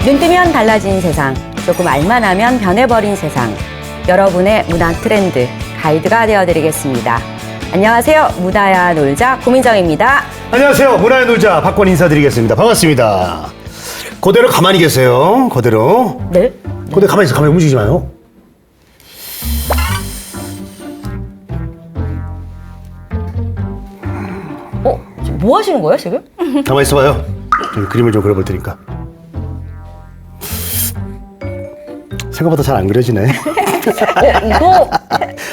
눈 뜨면 달라진 세상, 조금 알만하면 변해버린 세상. 여러분의 문화 트렌드 가이드가 되어드리겠습니다. 안녕하세요. 문화야 놀자 고민정입니다. 안녕하세요. 문화의 놀자 박권 인사드리겠습니다. 반갑습니다. 그대로 가만히 계세요. 그대로. 네? 그대로 가만히 있어. 가만히 움직이지 마요. 뭐 하시는 거예요, 지금? 가만히 있어봐요. 좀 그림을 좀 그려볼 테니까. 생각보다 잘 안 그려지네. 이거,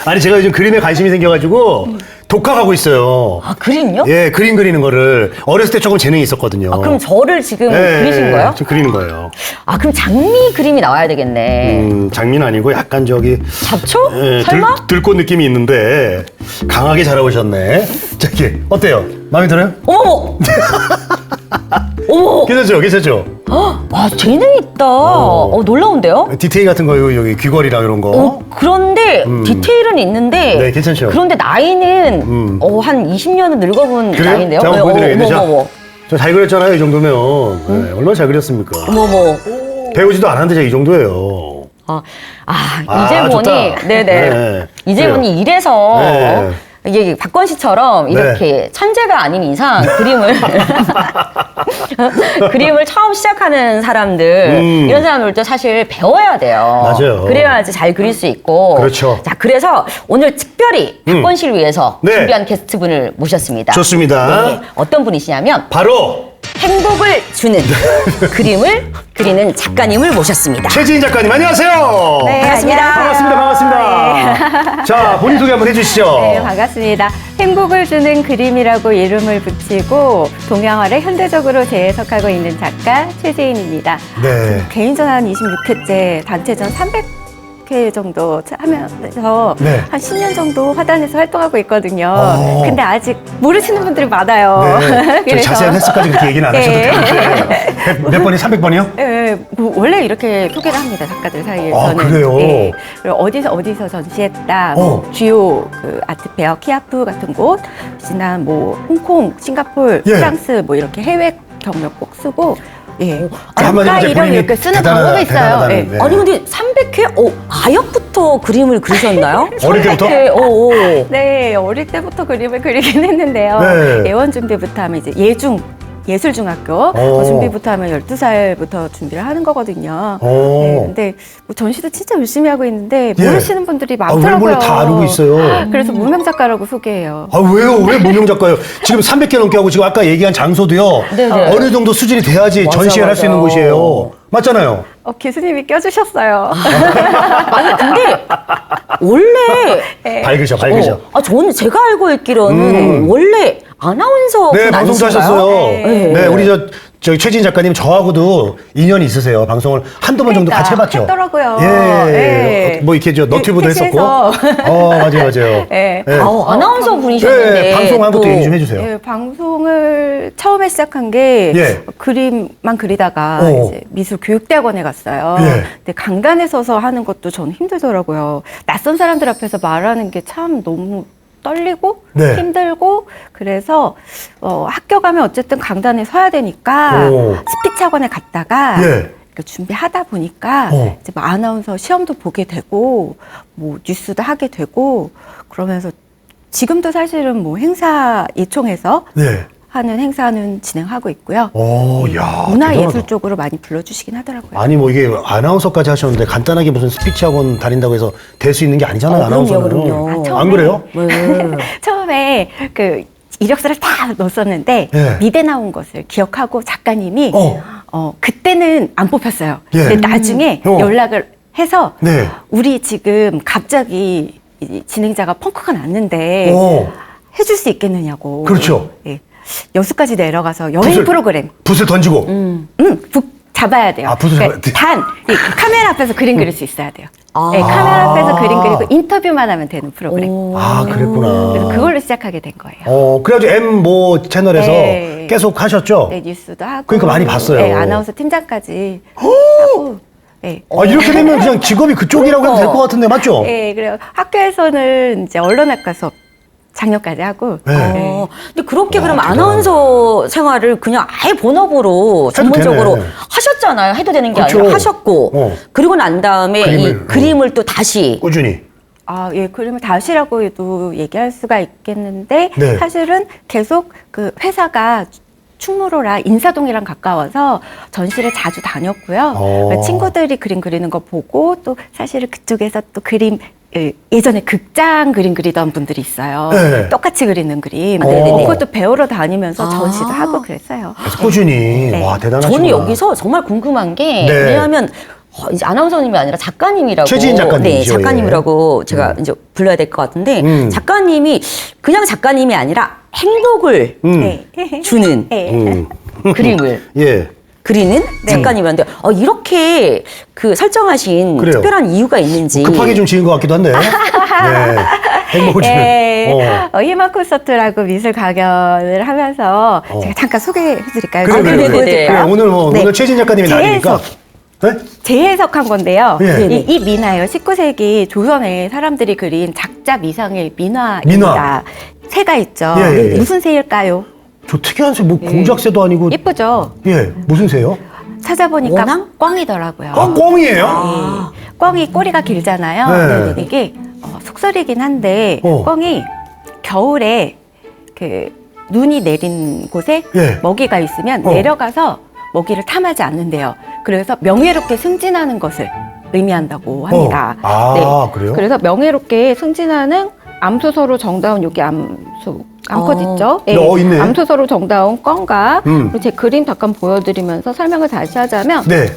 아니 제가 요즘 그림에 관심이 생겨가지고 독학하고 있어요. 그림요? 예, 그림 그리는 거를 어렸을 때 조금 재능이 있었거든요. 그럼 저를 지금 예, 그리신 거예요? 좀 그리는 거예요. 그럼 장미 그림이 나와야 되겠네. 장미는 아니고 약간 저기 잡초? 예, 설마? 들꽃 느낌이 있는데 강하게 잘해오셨네. 저기 어때요? 마음에 들어요? 어머머! 어머! 괜찮죠? 괜찮죠? 와, 재능 있다. 놀라운데요? 디테일 같은 거 여기 귀걸이랑 이런 거. 그런데 디테일은 있는데 네, 괜찮죠? 그런데 나이는 한 20년은 늙어본 그래요? 나이인데요? 제가 한번 보여드려야겠죠? 어머머머. 저 잘 그렸잖아요, 이 정도면. 네, 얼마나 잘 그렸습니까? 어머머. 배우지도 않았는데 제가 이 정도예요. 이제 보니, 좋다. 네네. 네, 이제 그래요. 보니 이래서 네. 이게 박권 씨처럼 이렇게 천재가 아닌 이상 그림을 처음 시작하는 사람들, 이런 사람들도 사실 배워야 돼요. 맞아요. 그래야지 잘 그릴 수 있고. 그렇죠. 자, 그래서 오늘 특별히 박권 씨를 위해서 네. 준비한 게스트분을 모셨습니다. 좋습니다. 네, 어떤 분이시냐면 바로 행복을 주는 그림을 그리는 작가님을 모셨습니다. 최지인 작가님, 안녕하세요. 네, 반갑습니다. 안녕하세요. 반갑습니다. 자, 본인 소개 한번 해주시죠. 네, 반갑습니다. 행복을 주는 그림이라고 이름을 붙이고 동양화를 현대적으로 재해석하고 있는 작가 최재인입니다. 네. 개인전 한 26회째, 단체전 300회 정도 하면서 네. 한 10년 정도 화단에서 활동하고 있거든요. 오. 근데 아직 모르시는 분들이 많아요. 네. 저 자세한 횟수까지 그렇게 얘기는 안 하셔도 네. 되는데. 몇 번이? 300번이요? 네, 원래 이렇게 소개를 합니다, 작가들 사이에서는. 그래요? 네. 그리고 어디서 전시했다, 뭐 주요 그 아트페어, 키아프 같은 곳, 지난 뭐 홍콩, 싱가폴, 예. 프랑스 뭐 이렇게 해외 경력 꼭 쓰고, 예. 한마디로 작가 이제 이름 본인이 이렇게 쓰는 대단하다, 방법이 있어요. 대단하다는, 예. 네. 아니 근데 300회? 아역부터 그림을 그리셨나요? 어릴 때부터? 300회, 네, 어릴 때부터 그림을 그리긴 했는데요. 네. 예원 준비부터 하면 이제 예술중학교 준비부터 하면 12살부터 준비를 하는 거거든요. 네, 근데 뭐 전시도 진짜 열심히 하고 있는데 예. 모르시는 분들이 왜 많더라고요. 몰래 다 알고 있어요? 그래서 무명 작가라고 소개해요. 왜요? 왜 무명 작가예요? 지금 300개 넘게 하고 지금 아까 얘기한 장소도요. 네네. 어느 정도 수준이 돼야지 맞아, 전시회를 할 수 있는 맞아. 곳이에요. 맞잖아요. 교수님이 껴주셨어요. 아니 근데 원래 네. 밝으셔. 저는 제가 알고 있기로는 원래 아나운서 네, 분 방송도 아니신가요? 하셨어요. 네. 네, 우리 저기 최진 작가님 저하고도 인연이 있으세요. 방송을 한두 번 정도 같이 해봤죠. 했더라고요. 예. 네. 뭐 이렇게 저 너튜브도 했었고. 택시에서. 맞아요. 네. 네. 아나운서 분이셨는데 네, 방송한 것도 또 얘기 좀 해주세요. 예, 방송을 처음에 시작한 게 예. 그림만 그리다가 이제 미술 교육대학원에 갔어요. 예. 근데 강단에 서서 하는 것도 저는 힘들더라고요. 낯선 사람들 앞에서 말하는 게 참 너무 떨리고 네. 힘들고 그래서 학교 가면 어쨌든 강단에 서야 되니까 오. 스피치 학원에 갔다가 예. 준비하다 보니까 이제 뭐 아나운서 시험도 보게 되고 뭐 뉴스도 하게 되고 그러면서 지금도 사실은 뭐 행사 예총에서 네. 하는 행사는 진행하고 있고요. 야. 문화예술 대단하다. 쪽으로 많이 불러주시긴 하더라고요. 아니 뭐 이게 아나운서까지 하셨는데 간단하게 무슨 스피치 학원 다닌다고 해서 될 수 있는 게 아니잖아요. 아나운서는. 그럼요. 안 그래요? 네. 처음에 그 이력서를 다 넣었었는데 예. 미대 나온 것을 기억하고 작가님이 그때는 안 뽑혔어요. 예. 근데 나중에 연락을 해서 네. 우리 지금 갑자기 이 진행자가 펑크가 났는데 해줄 수 있겠느냐고. 그렇죠. 예. 여수까지 내려가서 여행 프로그램. 붓을 던지고. 북 잡아야 돼요. 붓을 잡아야 돼. 단 이 카메라 앞에서 그림 그릴 수 있어야 돼요. 네, 카메라 앞에서 그림 그리고 인터뷰만 하면 되는 프로그램. 그랬구나. 그래서 그걸로 시작하게 된 거예요. 그래가지고 M 뭐 채널에서 네. 계속 하셨죠? 네, 뉴스도 하고. 그러니까 많이 봤어요. 네, 아나운서 팀장까지 하고. 네. 이렇게 되면 그냥 직업이 그쪽이라고 해도 될 것 같은데, 맞죠? 네, 그래요. 학교에서는 이제 언론학과 수업 작년까지 하고. 네. 네. 근데 그렇게 와, 그럼 대단하네. 아나운서 생활을 그냥 아예 본업으로 전문적으로 되네. 하셨잖아요. 해도 되는 게 그쵸. 아니라 하셨고 그리고 난 다음에 이 그림을 또 다시 꾸준히. 예, 그림을 다시라고도 얘기할 수가 있겠는데, 네. 사실은 계속 그 회사가 충무로라 인사동이랑 가까워서 전시를 자주 다녔고요. 친구들이 그림 그리는 거 보고 또 사실은 그쪽에서 또 그림, 예전에 극장 그림 그리던 분들이 있어요. 네. 똑같이 그리는 그림. 네네네. 그것도 배우러 다니면서 전시도 하고 그랬어요. 그래서 꾸준히. 네. 와, 대단하시구나. 저는 여기서 정말 궁금한 게 네. 왜냐하면 이제 아나운서님이 아니라 작가님이라고 최지인 작가님이죠, 네, 작가님이라고 제가 이제 불러야 될 것 같은데 작가님이 그냥 작가님이 아니라 행복을 네. 주는 네. 그림을 예. 그리는 작가님이었는데 이렇게 그 설정하신 그래요. 특별한 이유가 있는지 급하게 좀 지은 것 같기도 한데. 네. 행복을 주는. 예, 희망 콘서트라고 미술 강연을 하면서 제가 잠깐 소개해 드릴까요? 그래, 그래, 그래. 네네네. 그래, 오늘 오늘 최진 작가님이 나니까. 네? 재해석한 건데요. 예. 이 민화예요. 19세기 조선에 사람들이 그린 작자 미상의 민화입니다. 민화. 새가 있죠. 예, 예. 무슨 새일까요? 저 특이한 새, 뭐 공작새도 아니고. 예쁘죠? 예, 무슨 새요? 찾아보니까 원앙? 꽝이더라고요. 아, 꽝이에요? 예. 꽝이 꼬리가 길잖아요. 네. 이게 속설이긴 한데 꽝이 겨울에 그 눈이 내린 곳에 예. 먹이가 있으면 내려가서 먹이를 탐하지 않는데요. 그래서 명예롭게 승진하는 것을 의미한다고 합니다. 그래요? 그래서 명예롭게 승진하는 암소서로 정다운 여기 암컷 있죠? 있네. 암소서로 정다운 껌과 그리고 제 그림 잠깐 보여드리면서 설명을 다시 하자면 네.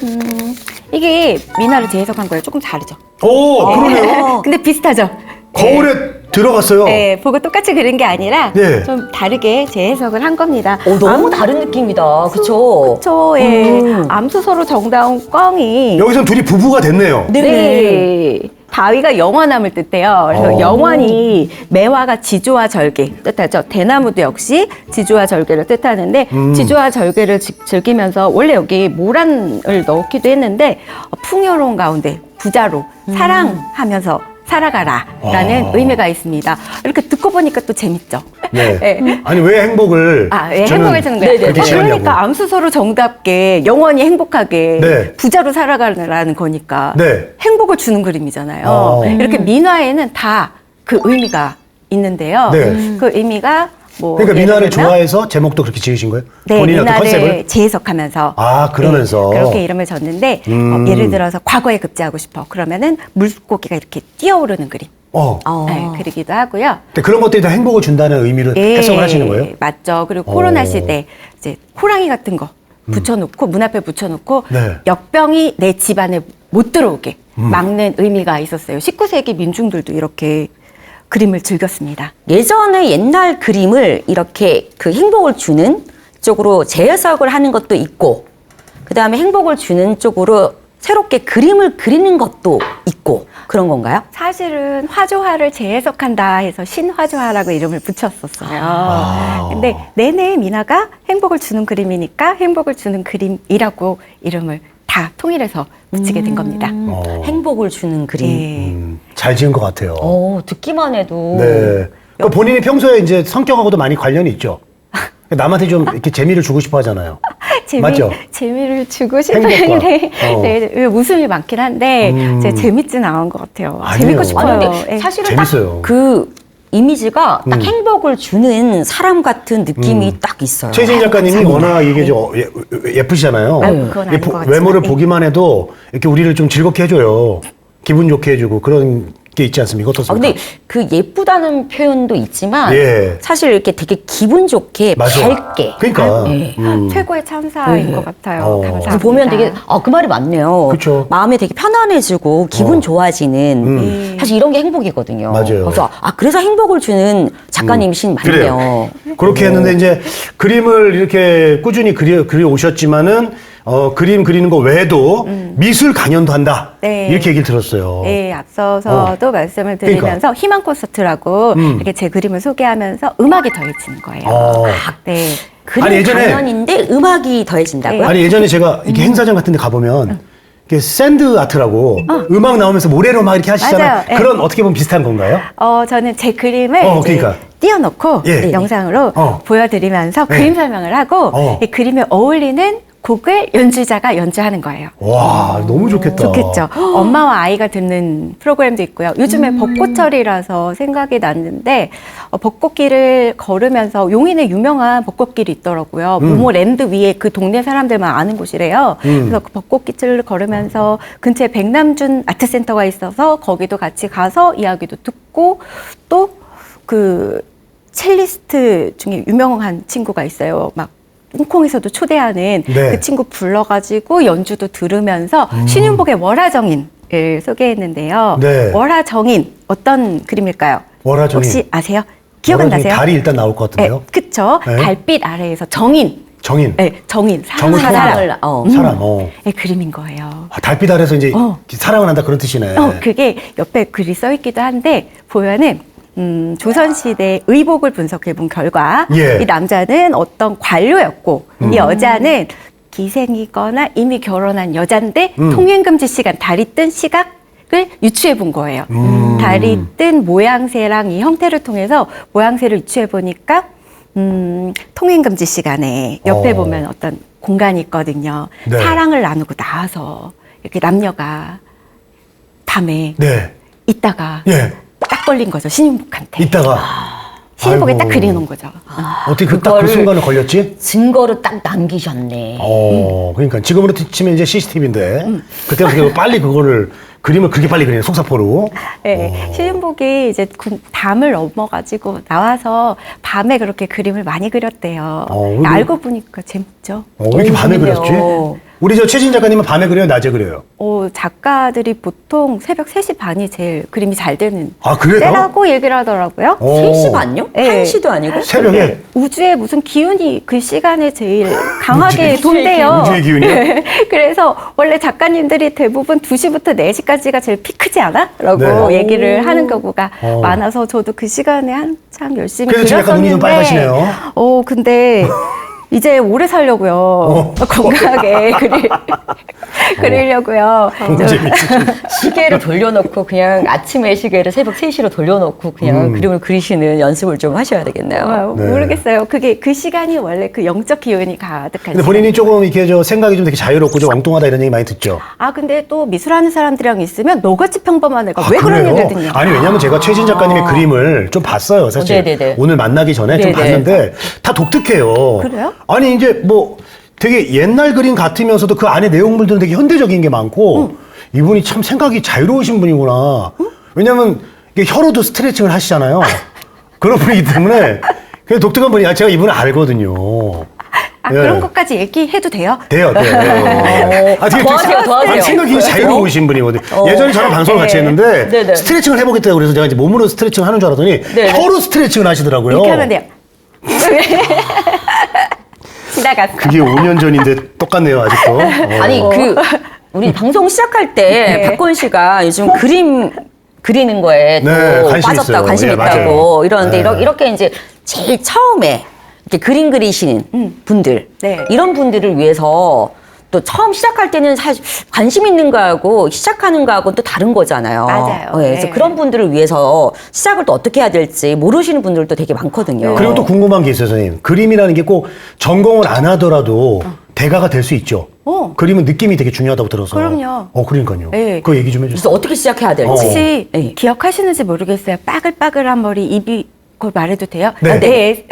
이게 민화를 재해석한 거예요. 조금 다르죠? 오, 그러네요. 근데 비슷하죠? 거울에 들어갔어요. 네, 보고 똑같이 그린 게 아니라 네. 좀 다르게 재해석을 한 겁니다. 너무 다른 느낌이다. 그쵸? 초에 암수서로 정다운 꽝이 여기서 둘이 부부가 됐네요. 네. 바위가 영원함을 뜻해요. 그래서 영원히 매화가 지조와 절개 뜻하죠. 대나무도 역시 지조와 절개를 뜻하는데 지조와 절개를 즐기면서 원래 여기 모란을 넣기도 했는데 풍요로운 가운데 부자로 사랑하면서 살아가라라는 의미가 있습니다. 이렇게 듣고 보니까 또 재밌죠. 네. 네. 아니 왜 행복을 왜 행복을 주는 거예요? 그렇게 지었냐고. 그러니까 암수서로 정답게 영원히 행복하게 네. 부자로 살아가라는 거니까 네. 행복을 주는 그림이잖아요. 이렇게 민화에는 다 그 의미가 있는데요. 네. 그 의미가 뭐 그러니까 예를 민화를 들면 좋아해서 제목도 그렇게 지으신 거예요? 네, 본인의 어떤 민화를 컨셉을? 재해석하면서 그러면서 그렇게 이름을 줬는데 예를 들어서 과거에 급제하고 싶어 그러면은 물고기가 이렇게 뛰어오르는 그림 그리기도 하고요. 근데 그런 것들이 다 행복을 준다는 의미로 해석을 하시는 거예요? 맞죠. 그리고 코로나 시대 이제 호랑이 같은 거 붙여놓고 문 앞에 붙여놓고 네. 역병이 내 집안에 못 들어오게 막는 의미가 있었어요. 19세기 민중들도 이렇게 그림을 즐겼습니다. 예전에 옛날 그림을 이렇게 그 행복을 주는 쪽으로 재해석을 하는 것도 있고, 그 다음에 행복을 주는 쪽으로 새롭게 그림을 그리는 것도 있고, 그런 건가요? 사실은 화조화를 재해석한다 해서 신화조화라고 이름을 붙였었어요. 근데 내내 민화가 행복을 주는 그림이니까 행복을 주는 그림이라고 이름을 다 통일해서 붙이게 된 겁니다. 행복을 주는 그림. 잘 지은 것 같아요. 듣기만 해도. 네. 그러니까 본인이 평소에 이제 성격하고도 많이 관련이 있죠. 남한테 좀 이렇게 재미를 주고 싶어 하잖아요. 맞죠? 재미를 주고 행복과. 싶은데 네, 웃음이 많긴 한데 제가 재밌진 않은 것 같아요. 아니에요. 재밌고 싶어요. 아니, 근데 예. 사실은 재밌어요. 딱 그 이미지가 딱 행복을 주는 사람 같은 느낌이 딱 있어요. 최진 작가님이 워낙 이게 좀 예쁘시잖아요. 그건 아닌 것 같지만, 외모를 네. 보기만 해도 이렇게 우리를 좀 즐겁게 해줘요. 기분 좋게 해주고 그런 게 있지 않습니까? 어떻습니까? 근데 그 예쁘다는 표현도 있지만 예. 사실 이렇게 되게 기분 좋게 맞아. 밝게 그러니까. 네. 최고의 참사인 것 같아요. 감사합니다. 그래서 보면 되게 그 말이 맞네요. 그쵸. 마음에 되게 편안해지고 기분 좋아지는 사실 이런 게 행복이거든요. 맞아요. 그래서 그래서 행복을 주는 작가님이신 맞네요. 그래요. 그렇게 했는데 이제 그림을 이렇게 꾸준히 그려 오셨지만은 그림 그리는 거 외에도 미술 강연도 한다. 네. 이렇게 얘기를 들었어요. 네, 앞서서도 말씀을 드리면서 그러니까. 희망 콘서트라고 이렇게 제 그림을 소개하면서 음악이 더해지는 거예요. 네. 그림 아니, 예전에- 강연인데 음악이 더해진다고요? 아니 예전에 제가 이렇게 행사장 같은 데 가보면 이렇게 샌드 아트라고 음악 나오면서 모래로 막 이렇게 하시잖아요. 맞아요. 네. 그런 어떻게 보면 비슷한 건가요? 저는 제 그림을 이제 그러니까. 띄워놓고 예. 영상으로 보여드리면서 그림 설명을 하고 이 그림에 어울리는 곡을 연주자가 연주하는 거예요. 와, 너무 좋겠다. 좋겠죠. 엄마와 아이가 듣는 프로그램도 있고요. 요즘에 벚꽃철이라서 생각이 났는데 벚꽃길을 걸으면서 용인에 유명한 벚꽃길이 있더라고요. 모모랜드 위에 그 동네 사람들만 아는 곳이래요. 그래서 그 벚꽃길을 걸으면서 근처에 백남준 아트센터가 있어서 거기도 같이 가서 이야기도 듣고 또 그 첼리스트 중에 유명한 친구가 있어요. 막 홍콩에서도 초대하는 네. 그 친구 불러가지고 연주도 들으면서 신윤복의 월화정인을 소개했는데요. 네. 월화정인 어떤 그림일까요? 월화정인. 혹시 아세요? 기억 안 월화정인 나세요? 달이 일단 나올 것 같은데요. 네, 그쵸. 네. 달빛 아래에서 정인. 정인. 네, 정인. 정을 사랑하는 사람. 사랑. 네, 그림인 거예요. 아, 달빛 아래서 이제 사랑을 한다 그런 뜻이네. 그게 옆에 글이 써 있기도 한데 보면은 조선시대 의복을 분석해 본 결과 예. 이 남자는 어떤 관료였고 이 여자는 기생이거나 이미 결혼한 여잔데 통행금지 시간 달이 뜬 시각을 유추해 본 거예요. 달이 뜬 모양새랑 이 형태를 통해서 모양새를 유추해 보니까 통행금지 시간에 옆에 보면 어떤 공간이 있거든요. 네. 사랑을 나누고 나와서 이렇게 남녀가 밤에 네. 있다가 예. 딱 걸린 거죠, 신윤복한테. 이따가. 신윤복에 딱 아이고. 그려놓은 거죠. 어떻게 딱 그 그거를 순간을 걸렸지? 증거로 딱 남기셨네. 그러니까 지금으로 치면 이제 CCTV인데 그때 어떻게 빨리 그거를 그림을 그렇게 빨리 그리네 속사포로. 네, 신윤복이 이제 담을 넘어가지고 나와서 밤에 그렇게 그림을 많이 그렸대요. 근데- 알고 보니까 재밌죠. 왜 이렇게 밤에 재밌네요. 그렸지? 우리 저 최진 작가님은 밤에 그려요, 낮에 그려요? 작가들이 보통 새벽 3시 반이 제일 그림이 잘 되는 아, 그래요? 때라고 얘기를 하더라고요. 3시 반요? 네. 1시도 아니고? 새벽에 우주의 무슨 기운이 그 시간에 제일 강하게 우주의 돈대요. 우주의 기운이요? 네. 그래서 원래 작가님들이 대부분 2시부터 4시까지가 제일 피크지 않아? 라고 네. 얘기를 하는 경우가 어. 많아서 저도 그 시간에 한창 열심히 그래서 지금 약간 눈이 좀 그렸었는데 빨가시네요. 근데 이제 오래 살려고요. 건강하게 그리려고요. 너무 재밌으시네. 시계를 돌려놓고 그냥 아침에 시계를 새벽 3시로 돌려놓고 그냥 그림을 그리시는 연습을 좀 하셔야 되겠네요. 네. 모르겠어요. 그게 그 시간이 원래 그 영적 기운이 가득한 근데 본인이 조금 이렇게 저 생각이 좀 되게 자유롭고 좀 엉뚱하다 이런 얘기 많이 듣죠. 근데 또 미술하는 사람들이랑 있으면 너같이 평범한 애가 왜 그런 그래요? 얘기를 듣냐. 아니 왜냐면 제가 최진 작가님의 그림을 좀 봤어요 사실. 네네네. 오늘 만나기 전에 좀 네네. 봤는데 다 독특해요. 그래요? 아니 이제 뭐 되게 옛날 그림 같으면서도 그 안에 내용물들은 되게 현대적인 게 많고 이분이 참 생각이 자유로우신 분이구나. 왜냐면 이게 혀로도 스트레칭을 하시잖아요. 그런 분이기 때문에 그냥 독특한 분이 제가 이분을 알거든요. 예. 그런 것까지 얘기해도 돼요? 돼요. 되게 도와세요. 아니, 생각이 자유로우신 분이거든요. 예전에 저랑 방송을 같이 했는데 네네. 스트레칭을 해보겠다고 그래서 제가 이제 몸으로 스트레칭을 하는 줄 알았더니 네네. 혀로 스트레칭을 하시더라고요. 이렇게 하면 돼요. 지나갔어. 그게 5년 전인데 똑같네요, 아직도. 아니 우리 방송 시작할 때 네. 박건 씨가 요즘 그림 그리는 거에 또 네, 관심 빠졌다 있어요. 관심 예, 있다고 맞아요. 이러는데 네. 이렇게 이제 제일 처음에 이렇게 그림 그리시는 분들 네. 이런 분들을 위해서 또 처음 시작할 때는 사실 관심 있는 거하고 시작하는 거하고는 또 다른 거잖아요. 맞아요. 그래서 네. 그런 분들을 위해서 시작을 또 어떻게 해야 될지 모르시는 분들도 되게 많거든요. 그리고 또 궁금한 게 있어요, 선생님. 그림이라는 게 꼭 전공을 안 하더라도 대가가 될 수 있죠. 그림은 느낌이 되게 중요하다고 들어서. 그럼요. 그러니까요. 네. 그거 얘기 좀 해주세요. 그래서 어떻게 시작해야 될지. 혹시 네. 기억하시는지 모르겠어요. 빠글빠글한 머리 입이 그걸 말해도 돼요? 네.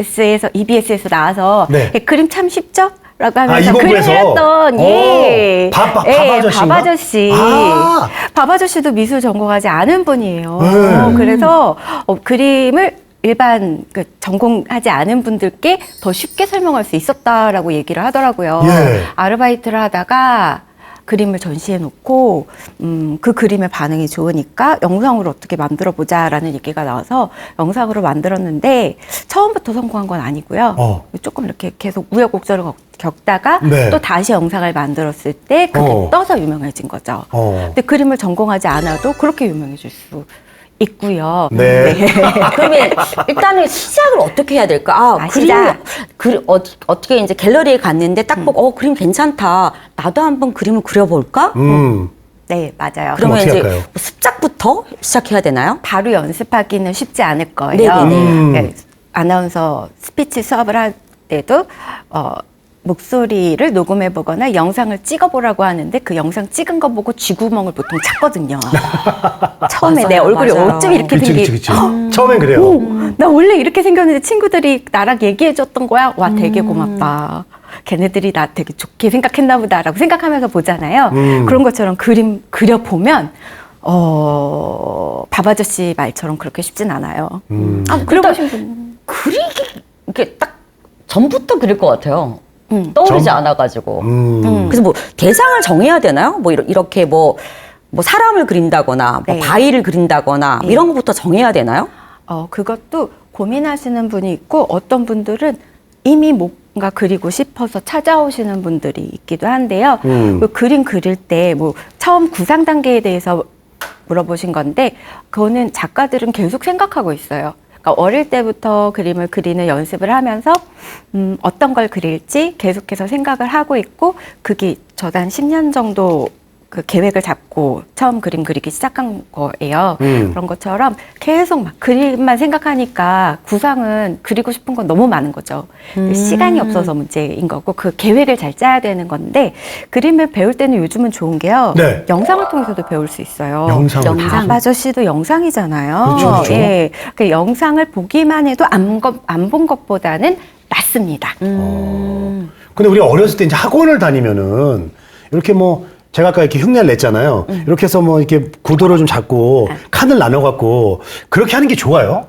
EBS에서 나와서 네. 그림 참 쉽죠? 라고 하면서 이번부에서? 그림이었던 밥 아저씨인가? 아저씨. 아. 밥 아저씨도 미술 전공하지 않은 분이에요. 네. 그래서 그림을 일반 전공하지 않은 분들께 더 쉽게 설명할 수 있었다라고 얘기를 하더라고요. 예. 아르바이트를 하다가 그림을 전시해 놓고 그 그림의 반응이 좋으니까 영상으로 어떻게 만들어 보자라는 얘기가 나와서 영상으로 만들었는데 처음부터 성공한 건 아니고요. 조금 이렇게 계속 우여곡절을 겪다가 네. 또 다시 영상을 만들었을 때 그게 떠서 유명해진 거죠. 근데 그림을 전공하지 않아도 그렇게 유명해질 수 있고요. 네. 그러면 일단은 시작을 어떻게 해야 될까? 시작. 어떻게 이제 갤러리에 갔는데 딱 보고 그림 괜찮다. 나도 한번 그림을 그려볼까? 네, 맞아요. 그러면 어떻게 이제 할까요? 습작부터 시작해야 되나요? 바로 연습하기는 쉽지 않을 거예요. 네네네. 네, 아나운서 스피치 수업을 할 때도 목소리를 녹음해 보거나 영상을 찍어 보라고 하는데 그 영상 찍은 거 보고 쥐구멍을 보통 찾거든요. 처음에 내 맞아요, 얼굴이 맞아요. 어쩜 이렇게 그치. 생기. 처음엔 그래요. 나 원래 이렇게 생겼는데 친구들이 나랑 얘기해줬던 거야. 와, 되게 고맙다. 걔네들이 나 되게 좋게 생각했나 보다라고 생각하면서 보잖아요. 그런 것처럼 그림 그려보면 밥 아저씨 말처럼 그렇게 쉽진 않아요. 그려보신 분. 그리기 이게 딱 전부터 그릴 것 같아요. 떠오르지 않아가지고. 그래서 뭐 대상을 정해야 되나요? 뭐 이렇게 뭐 사람을 그린다거나 뭐 네. 바위를 그린다거나 네. 이런 것부터 정해야 되나요? 그것도 고민하시는 분이 있고 어떤 분들은 이미 뭔가 그리고 싶어서 찾아오시는 분들이 있기도 한데요. 그 그림 그릴 때 뭐 처음 구상 단계에 대해서 물어보신 건데 그거는 작가들은 계속 생각하고 있어요. 그러니까 어릴 때부터 그림을 그리는 연습을 하면서 어떤 걸 그릴지 계속해서 생각을 하고 있고 그게 저도 한 10년 정도 그 계획을 잡고 처음 그림 그리기 시작한 거예요. 그런 것처럼 계속 막 그림만 생각하니까 구상은 그리고 싶은 건 너무 많은 거죠. 시간이 없어서 문제인 거고 그 계획을 잘 짜야 되는 건데 그림을 배울 때는 요즘은 좋은 게요. 네. 영상을 통해서도 배울 수 있어요. 영상을 통해서? 밥 아저씨도 영상이잖아요. 그렇죠. 예, 그 영상을 보기만 해도 안 본 것보다는 낫습니다. 근데 우리 어렸을 때 이제 학원을 다니면은 이렇게 뭐 제가 아까 이렇게 흉내를 냈잖아요. 이렇게 해서 뭐 이렇게 구도를 좀 잡고 칸을 나눠갖고 그렇게 하는 게 좋아요.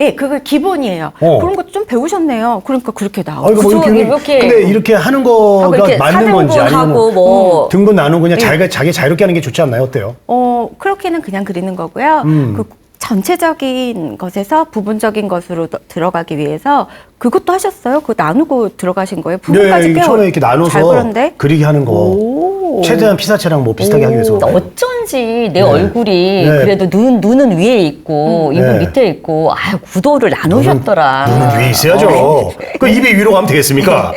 예, 그거 기본이에요. 그런 것도 좀 배우셨네요. 그러니까 그렇게 나오고. 이거 뭐 이렇게 근데 이렇게 하는 거가 이렇게 맞는 건지 아니면 사등분하고 뭐 등분 나누고 그냥 자기 자유롭게 하는 게 좋지 않나요? 어때요? 그렇게는 그냥 그리는 거고요. 그 전체적인 것에서 부분적인 것으로 들어가기 위해서 그것도 하셨어요? 그거 나누고 들어가신 거예요? 부분까지 네, 처음에 이렇게 잘 나눠서 그런데? 그리기 하는 거. 오. 최대한 피사체랑 뭐 비슷하게 하기 위해서. 그러니까 어쩐지 내 얼굴이 네. 그래도 눈은 위에 있고 입은 네. 밑에 있고 구도를 나누셨더라. 눈은 위에 있어야죠. 그 입이 위로 가면 되겠습니까?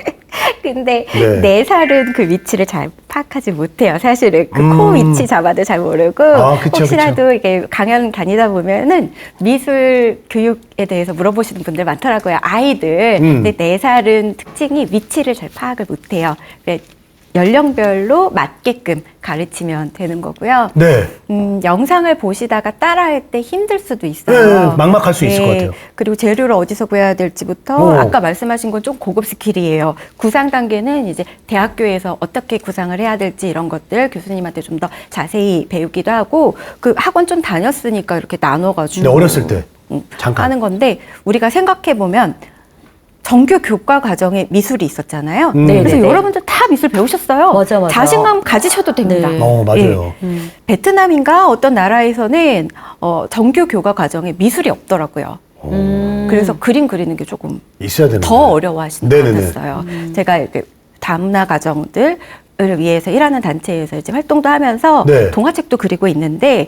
근데 네. 내 살은 그 위치를 잘 파악하지 못해요. 사실은 그 코 위치 잡아도 잘 모르고 그쵸, 혹시라도 이게 강연 다니다 보면은 미술 교육에 대해서 물어보시는 분들 많더라고요. 아이들. 근데 내 살은 특징이 위치를 잘 파악을 못해요. 연령별로 맞게끔 가르치면 되는 거고요. 네. 영상을 보시다가 따라할 때 힘들 수도 있어요. 네, 막막할 수 있을 것 같아요. 그리고 재료를 어디서 구해야 될지부터 아까 말씀하신 건 좀 고급 스킬이에요. 구상 단계는 이제 대학교에서 어떻게 구상을 해야 될지 이런 것들 교수님한테 좀 더 자세히 배우기도 하고 그 학원 좀 다녔으니까 이렇게 나눠가지고 네, 어렸을 때. 잠깐. 하는 건데 우리가 생각해 보면 정규 교과 과정에 미술이 있었잖아요. 네, 그래서 네, 네. 여러분들 다 미술 배우셨어요. 맞아, 맞아. 자신감 가지셔도 됩니다. 네. 맞아요. 베트남인가 어떤 나라에서는 정규 교과 과정에 미술이 없더라고요. 그래서 그림 그리는 게 조금 있어야 되는 더 어려워하시는 것 네네네. 같았어요. 제가 이렇게 다문화 가정들을 위해서 일하는 단체에서 이제 활동도 하면서 네. 동화책도 그리고 있는데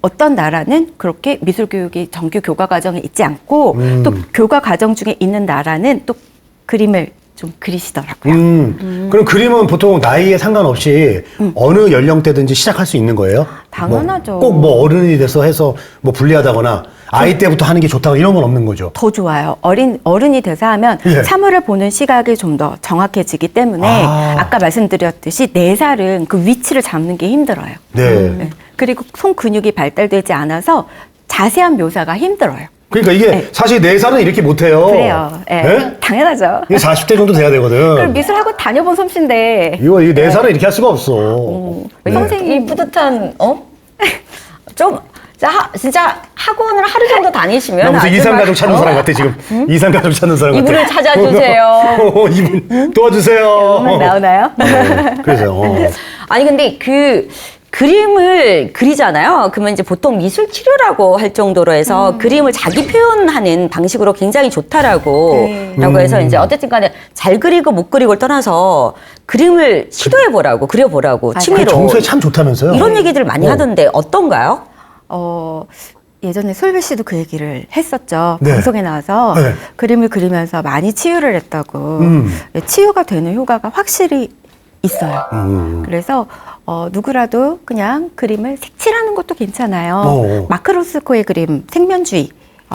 어떤 나라는 그렇게 미술 교육이 정규 교과 과정에 있지 않고 또 교과 과정 중에 있는 나라는 또 그림을 좀 그리시더라고요. 그럼 그림은 보통 나이에 상관없이 어느 연령대든지 시작할 수 있는 거예요? 당연하죠. 꼭 뭐 어른이 돼서 해서 뭐 불리하다거나 아이 때부터 하는 게 좋다고 이런 건 없는 거죠. 더 좋아요. 어른이 돼서 하면 예. 사물을 보는 시각이 좀 더 정확해지기 때문에 아까 말씀드렸듯이 내 살은 그 위치를 잡는 게 힘들어요. 네. 네. 그리고 손 근육이 발달되지 않아서 자세한 묘사가 힘들어요. 그러니까 이게 네. 사실 내 살은 이렇게 못해요. 그래요. 예. 네? 당연하죠. 이게 40대 정도 돼야 그럼 되거든. 미술학원 다녀본 솜씨인데 이거 내 살은 이렇게 할 수가 없어. 네. 선생님 이 뿌듯한 좀 진짜 학원을 하루 정도 다니시면 나 무슨 아주 이산가족 막, 찾는 사람 같아 지금. 이산가족 찾는 사람 같아. 이분을 찾아주세요. 이분 도와주세요. 음악 나오나요? 그래서 아니 근데 그 그림을 그리잖아요. 그러면 이제 보통 미술 치료라고 할 정도로 해서 그림을 자기 표현하는 방식으로 굉장히 좋다라고 라고 해서 이제 어쨌든 간에 잘 그리고 못 그리고를 떠나서 그림을 시도해 보라고 그려 보라고 취미로 정서에 참 좋다면서요? 이런 얘기들 많이 하던데 어떤가요? 예전에 솔비 씨도 그 얘기를 했었죠. 네. 방송에 나와서 네. 그림을 그리면서 많이 치유를 했다고. 치유가 되는 효과가 확실히 있어요. 그래서 누구라도 그냥 그림을 색칠하는 것도 괜찮아요. 마크로스코의 그림 생면주의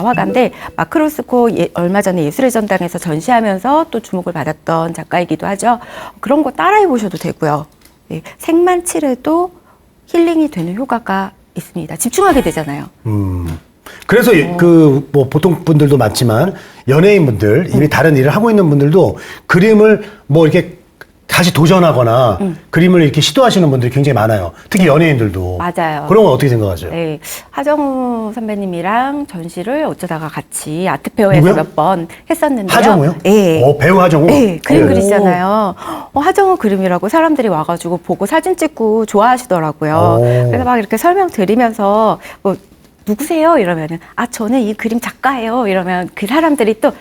화가인데 마크 로스코 얼마 전에 예술의 전당에서 전시하면서 또 주목을 받았던 작가이기도 하죠. 그런 거 따라해 보셔도 되고요. 예, 색만 칠해도 힐링이 되는 효과가 있습니다. 집중하게 되잖아요. 그래서 그 뭐 보통 분들도 많지만 연예인분들 이미 다른 일을 하고 있는 분들도 그림을 뭐 이렇게 다시 도전하거나 그림을 이렇게 시도하시는 분들이 굉장히 많아요. 특히 연예인들도. 맞아요. 그런 건 어떻게 생각하세요? 네, 하정우 선배님이랑 전시를 어쩌다가 같이 아트페어에서 누구요? 몇 번 했었는데요. 하정우요? 네. 배우 하정우? 네, 그림 오. 그리시잖아요. 하정우 그림이라고 사람들이 와가지고 보고 사진 찍고 좋아하시더라고요. 오. 그래서 막 이렇게 설명드리면서 뭐 누구세요? 이러면은 저는 이 그림 작가예요. 이러면 그 사람들이 또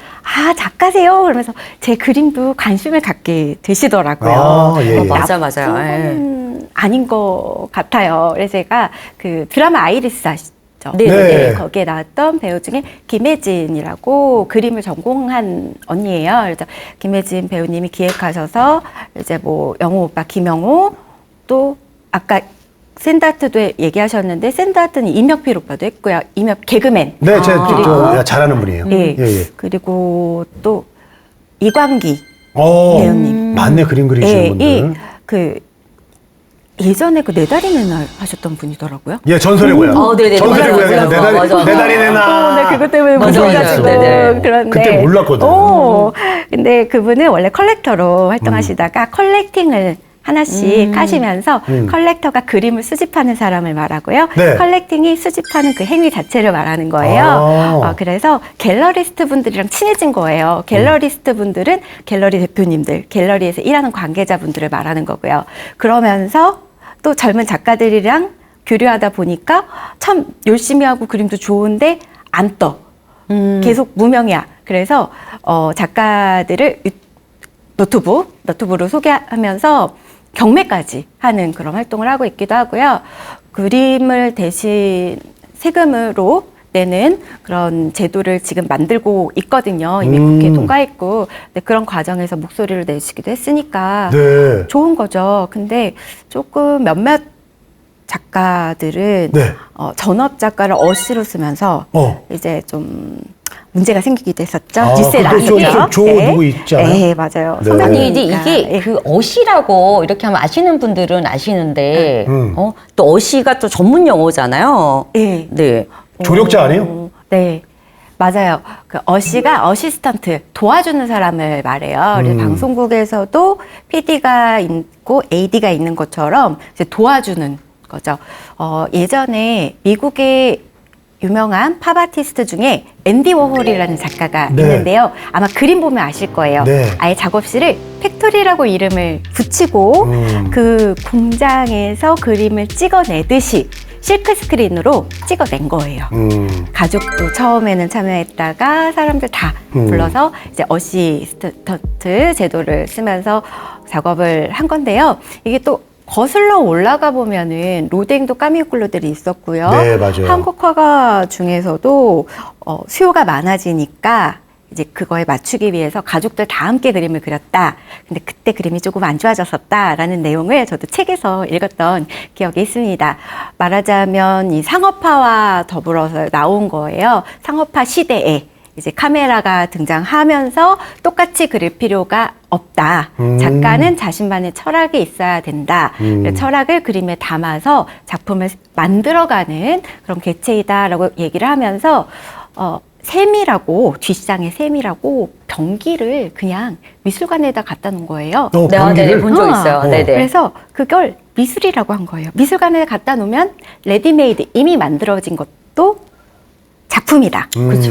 작가세요? 그러면서 제 그림도 관심을 갖게 되시더라고요. 아, 예, 예. 맞아요. 나쁜 아닌 것 같아요. 그래서 제가 그 드라마 아이리스 아시죠? 네. 네. 거기에 나왔던 배우 중에 김혜진이라고 그림을 전공한 언니예요. 그래서 김혜진 배우님이 기획하셔서 이제 뭐 영호 오빠 김영호 또 아까 샌드아트도 얘기하셨는데 샌드아트는 임혁필 오빠도 했고요. 개그맨. 네, 그리고 잘하는 분이에요. 예. 예. 그리고 또 이광기 배우님. 맞네, 그림 그리시는 분들. 그 예전에 그 네 다리 내날 하셨던 분이더라고요. 예, 전설의 고향. 네네. 전설의 맞아요, 고향에서 맞아요. 맞아요. 네 다리 내놔. 네, 그것 때문에 맞아요, 무서워가지고 맞아요. 네네. 그런데 그때 몰랐거든. 근데 그분은 원래 컬렉터로 활동하시다가 컬렉팅을 하나씩 하시면서 컬렉터가 그림을 수집하는 사람을 말하고요. 네. 컬렉팅이 수집하는 그 행위 자체를 말하는 거예요. 그래서 갤러리스트 분들이랑 친해진 거예요. 갤러리스트 분들은 갤러리 대표님들, 갤러리에서 일하는 관계자분들을 말하는 거고요. 그러면서 또 젊은 작가들이랑 교류하다 보니까 참 열심히 하고 그림도 좋은데 안 떠. 계속 무명이야. 그래서 작가들을 너튜브로 소개하면서 경매까지 하는 그런 활동을 하고 있기도 하고요. 그림을 대신 세금으로 내는 그런 제도를 지금 만들고 있거든요. 이미 국회 통과했고. 근데 그런 과정에서 목소리를 내시기도 했으니까 네. 좋은 거죠. 근데 조금 몇몇 작가들은 네. 전업 작가를 어시로 쓰면서 이제 좀 문제가 생기기도 했었죠. 뉴스에 그것도 좀 나왔죠. 누구 있지 않아요? 네, 맞아요. 네. 아니 이제 그러니까, 이게 그 어시라고 이렇게 하면 아시는 분들은 아시는데 또 어시가 또 전문 용어잖아요. 네. 네. 조력자 아니에요? 네. 맞아요. 그 어시가 어시스턴트 도와주는 사람을 말해요. 그래서 방송국에서도 PD가 있고 AD가 있는 것처럼 이제 도와주는 거죠. 예전에 미국의 유명한 팝 아티스트 중에 앤디 워홀이라는 작가가 네. 있는데요. 아마 그림 보면 아실 거예요. 네. 아예 작업실을 팩토리라고 이름을 붙이고 그 공장에서 그림을 찍어내듯이 실크 스크린으로 찍어낸 거예요. 가족도 처음에는 참여했다가 사람들 다 불러서 이제 어시스턴트 제도를 쓰면서 작업을 한 건데요. 이게 또 거슬러 올라가 보면은 로댕도 까미우클로들이 있었고요. 네, 맞아요. 한국 화가 중에서도 수요가 많아지니까 이제 그거에 맞추기 위해서 가족들 다 함께 그림을 그렸다. 근데 그때 그림이 조금 안 좋아졌었다라는 내용을 저도 책에서 읽었던 기억이 있습니다. 말하자면 이 상업화와 더불어서 나온 거예요. 상업화 시대에 이제 카메라가 등장하면서 똑같이 그릴 필요가 없다. 작가는 자신만의 철학이 있어야 된다. 철학을 그림에 담아서 작품을 만들어가는 그런 개체이다라고 얘기를 하면서 샘이라고 뒷장에 샘이라고 병기를 그냥 미술관에다 갖다 놓은 거예요. 네네 본 적 있어요. 네네. 그래서 그걸 미술이라고 한 거예요. 미술관에 갖다 놓으면 레디메이드 이미 만들어진 것도 작품이다.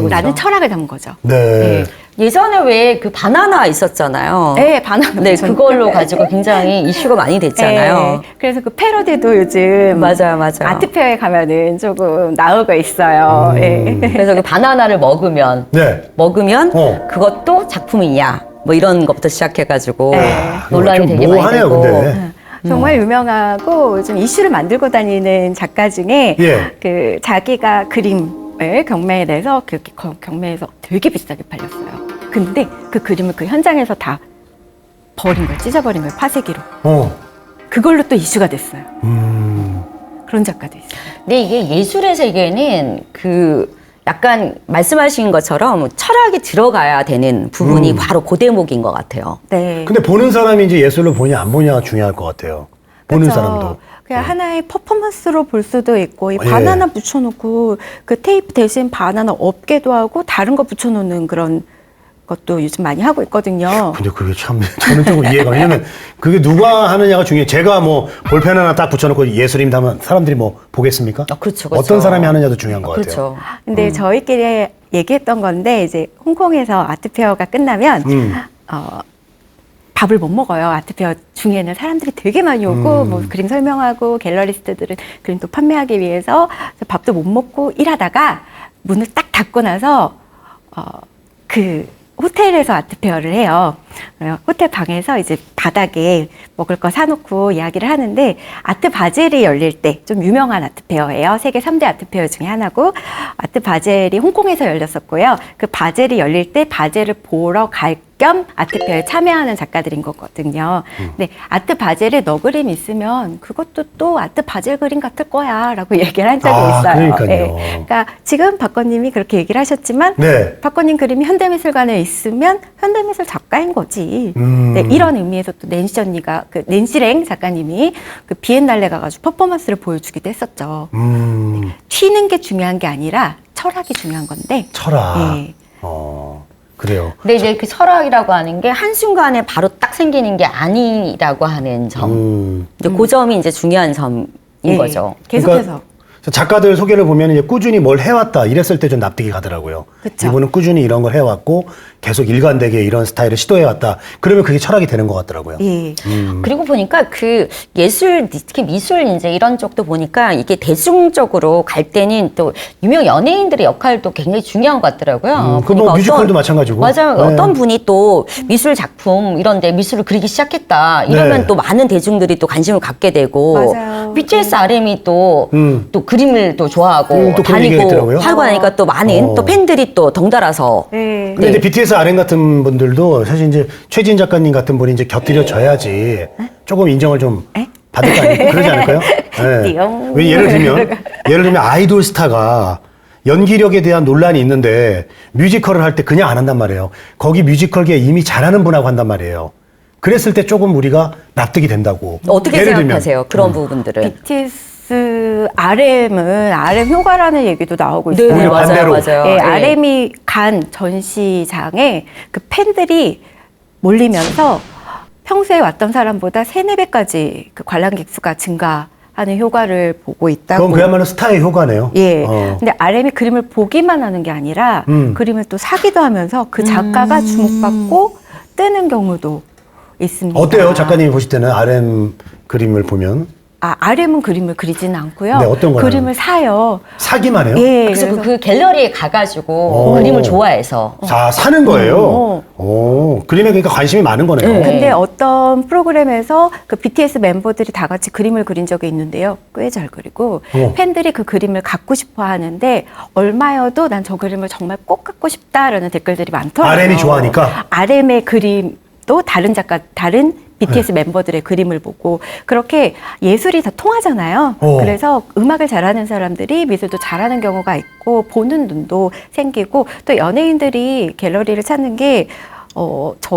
라는 철학을 담은 거죠. 네. 예전에 왜 그 바나나 있었잖아요. 네, 바나나. 네, 그걸로 가지고 굉장히 이슈가 많이 됐잖아요. 네, 그래서 그 패러디도 요즘 맞아요. 아트페어에 가면은 조금 나오고 있어요. 네. 그래서 그 바나나를 먹으면 네. 그것도 작품이냐 뭐 이런 것부터 시작해가지고 네. 논란이 되게 많이 모호하네요, 되고. 근데. 정말 유명하고 좀 이슈를 만들고 다니는 작가 중에 예. 그 자기가 그림을 경매에 내서 그 경매에서 되게 비싸게 팔렸어요. 근데 그 그림을 그 현장에서 다 버린 거예요. 찢어버린 거예요. 파쇄기로. 그걸로 또 이슈가 됐어요. 그런 작가도 있어요. 근데 이게 예술의 세계는 그 약간 말씀하신 것처럼 철학이 들어가야 되는 부분이 바로 그 대목인 것 같아요. 네. 근데 보는 사람이 이제 예술을 보냐 안 보냐 중요할 것 같아요. 보는 그쵸. 사람도. 그냥 하나의 퍼포먼스로 볼 수도 있고, 이 예. 바나나 붙여놓고 그 테이프 대신 바나나 없게도 하고 다른 거 붙여놓는 그런 것도 요즘 많이 하고 있거든요. 근데 그게 참 저는 조금 이해가 왜냐면 그게 누가 하느냐가 중요해. 제가 뭐 볼펜 하나 딱 붙여놓고 예술입니다 하면 사람들이 뭐 보겠습니까? 그렇죠. 어떤 사람이 하느냐도 중요한 것 같아요. 그렇죠. 근데 저희끼리 얘기했던 건데, 이제 홍콩에서 아트페어가 끝나면 밥을 못 먹어요. 아트페어 중에는 사람들이 되게 많이 오고 뭐 그림 설명하고 갤러리스트들은 그림 또 판매하기 위해서 밥도 못 먹고 일하다가 문을 딱 닫고 나서 그 호텔에서 아트페어를 해요. 호텔 방에서 이제 바닥에 먹을 거 사놓고 이야기를 하는데, 아트 바젤이 열릴 때, 좀 유명한 아트페어예요. 세계 3대 아트페어 중에 하나고, 아트 바젤이 홍콩에서 열렸었고요. 그 바젤이 열릴 때 바젤을 보러 갈 겸 아트페어에 참여하는 작가들인 거거든요. 근데 아트 바젤에 너 그림 있으면 그것도 또 아트 바젤 그림 같을 거야 라고 얘기를 한 적이 있어요. 그러니까요. 그러니까 지금 박건님이 그렇게 얘기를 하셨지만, 네. 박건님 그림이 현대미술관에 있으면 현대미술 작가인 거지. 네, 이런 의미에서 또 낸시 언니가, 그 낸시랭 작가님이 그 비엔날레 가가지고 퍼포먼스를 보여주기도 했었죠. 튀는 게 중요한 게 아니라 철학이 중요한 건데. 철학. 예. 그래요. 근데 이제 그 철학이라고 하는 게 한순간에 바로 딱 생기는 게 아니라고 하는 점. 이제 그 점이 이제 중요한 점인 예, 거죠. 계속해서. 그러니까 작가들 소개를 보면 이제 꾸준히 뭘 해왔다 이랬을 때 좀 납득이 가더라고요. 그쵸. 이분은 꾸준히 이런 걸 해왔고 계속 일관되게 이런 스타일을 시도해왔다. 그러면 그게 철학이 되는 것 같더라고요. 예. 그리고 보니까 그 예술, 특히 미술 이제 이런 쪽도 보니까 이게 대중적으로 갈 때는 또 유명 연예인들의 역할도 굉장히 중요한 것 같더라고요. 그뭐 보니까 뮤지컬도 마찬가지고. 맞아요. 네. 어떤 분이 또 미술 작품 이런 데 미술을 그리기 시작했다. 이러면 네. 또 많은 대중들이 또 관심을 갖게 되고 맞아요. BTS RM이 또 또 그림을 또 그런 좋아하고 다니고 얘기했더라고요. 하고 하니까 또 많은 또 팬들이 또 덩달아서 네. 근데 이제 BTS RM 같은 분들도 사실 이제 최진 작가님 같은 분이 이제 곁들여져야지 조금 인정을 좀 받을 거 아니에요? 그러지 않을까요? 네. 띠용. 왜 예를 들면 아이돌 스타가 연기력에 대한 논란이 있는데 뮤지컬을 할 때 그냥 안 한단 말이에요. 거기 뮤지컬계 이미 잘하는 분하고 한단 말이에요. 그랬을 때 조금 우리가 납득이 된다고. 어떻게 예를 생각하세요? 그런 부분들은. BTS RM은 RM 효과라는 얘기도 나오고 있어요. 네, 맞아요, 반대로. 맞아요. 예, 예. RM이 간 전시장에 그 팬들이 몰리면서 평소에 왔던 사람보다 3-4배까지 그 관람객 수가 증가하는 효과를 보고 있다고. 그건 그야말로 스타의 효과네요. 예. 어. 근데 RM이 그림을 보기만 하는 게 아니라 그림을 또 사기도 하면서 그 작가가 주목받고 뜨는 경우도 있습니다. 어때요? 작가님이 보실 때는 RM 그림을 보면 RM은 그림을 그리지는 않고요. 네, 어떤 거요? 그림을 사요. 사기만 해요? 예. 그래서 그 갤러리에 가가지고 오. 그림을 좋아해서 자, 사는 거예요. 오, 그림에 그러니까 관심이 많은 거네요. 네. 근데 어떤 프로그램에서 그 BTS 멤버들이 다 같이 그림을 그린 적이 있는데요. 꽤 잘 그리고 팬들이 그 그림을 갖고 싶어 하는데 얼마여도 난 저 그림을 정말 꼭 갖고 싶다라는 댓글들이 많더라고요. RM이 좋아하니까? RM의 그림도 다른 작가, 다른 BTS 멤버들의 그림을 보고 그렇게 예술이 다 통하잖아요. 그래서 음악을 잘하는 사람들이 미술도 잘하는 경우가 있고 보는 눈도 생기고 또 연예인들이 갤러리를 찾는 게 저도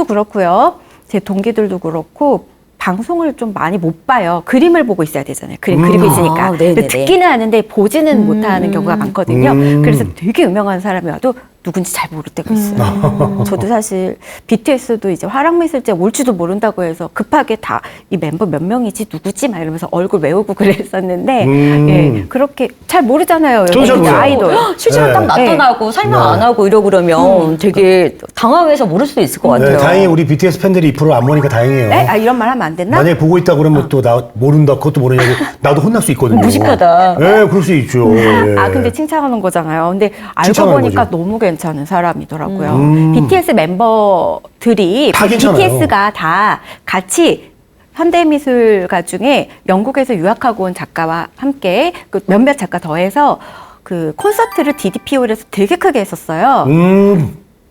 그렇고요. 제 동기들도 그렇고 방송을 좀 많이 못 봐요. 그림을 보고 있어야 되잖아요. 그림 그리고 있으니까. 아, 네네네. 근데 듣기는 하는데 보지는 못하는 경우가 많거든요. 그래서 되게 유명한 사람이 와도 누군지 잘 모를 때가 있어요. 저도 사실 BTS도 이제 화랑미술제 올지도 모른다고 해서 급하게 다 이 멤버 몇 명이지 누구지 막 이러면서 얼굴 외우고 그랬었는데 예, 그렇게 잘 모르잖아요. 저도 잘 여기 몰라요. 아이돌. 실제로 네. 딱 나타나고 설명 안 하고 이러고 그러면 되게 당황해서 모를 수도 있을 것 같아요. 네, 다행히 우리 BTS 팬들이 2% 안 보니까 다행이에요. 네? 이런 말 하면 안 됐나? 만약에 보고 있다 그러면 또 나 모른다, 그것도 모르냐고 나도 혼날 수 있거든요. 무식하다. 네, 그럴 수 있죠. 예. 근데 칭찬하는 거잖아요. 근데 알고 칭찬하는 보니까 거죠. 너무 괜찮은 사람이더라고요. BTS 멤버들이 다 괜찮아요. BTS가 다 같이 현대미술가 중에 영국에서 유학하고 온 작가와 함께 그 몇몇 작가 더해서 그 콘서트를 DDPO에서 되게 크게 했었어요.